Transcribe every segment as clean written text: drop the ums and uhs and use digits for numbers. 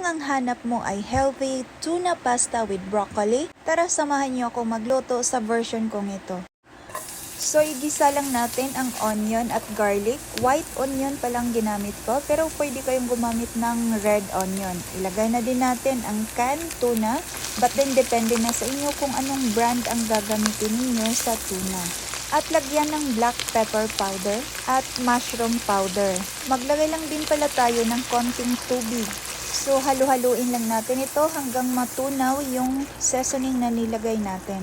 ang hanap mo ay healthy tuna pasta with broccoli, tara samahan niyo ako magluto sa version kong ito. So, igisa lang natin ang onion at garlic. White onion palang ginamit ko, pero pwede kayong gumamit ng red onion. Ilagay na din natin ang canned tuna, but then depende na sa inyo kung anong brand ang gagamitin ninyo sa tuna. At lagyan ng black pepper powder at mushroom powder. Maglagay lang din pala tayo ng konting tubig. So, halu-haluin lang natin ito hanggang matunaw yung seasoning na nilagay natin.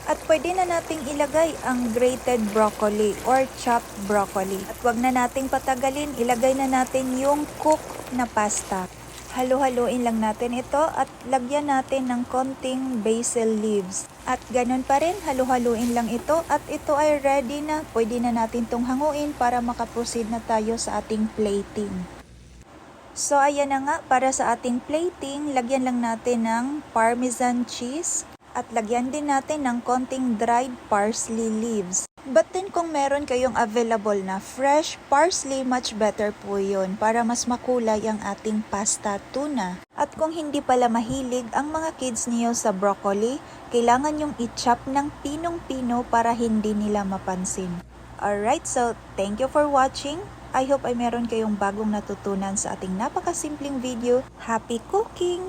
At pwede na nating ilagay ang grated broccoli or chopped broccoli. At wag na nating patagalin, ilagay na natin yung cooked na pasta. Halu-haluin lang natin ito at lagyan natin ng konting basil leaves. At ganun pa rin, halu-haluin lang ito at ito ay ready na. Pwede na natin itong hanguin para makaproceed na tayo sa ating plating. So ayan na nga, para sa ating plating, lagyan lang natin ng parmesan cheese. At lagyan din natin ng konting dried parsley leaves. But then kung meron kayong available na fresh parsley, much better po yun para mas makulay ang ating pasta tuna. At kung hindi pala mahilig ang mga kids niyo sa broccoli, kailangan yung i-chop ng pinong-pino para hindi nila mapansin. Alright, so thank you for watching. I hope ay meron kayong bagong natutunan sa ating napakasimpleng video. Happy cooking!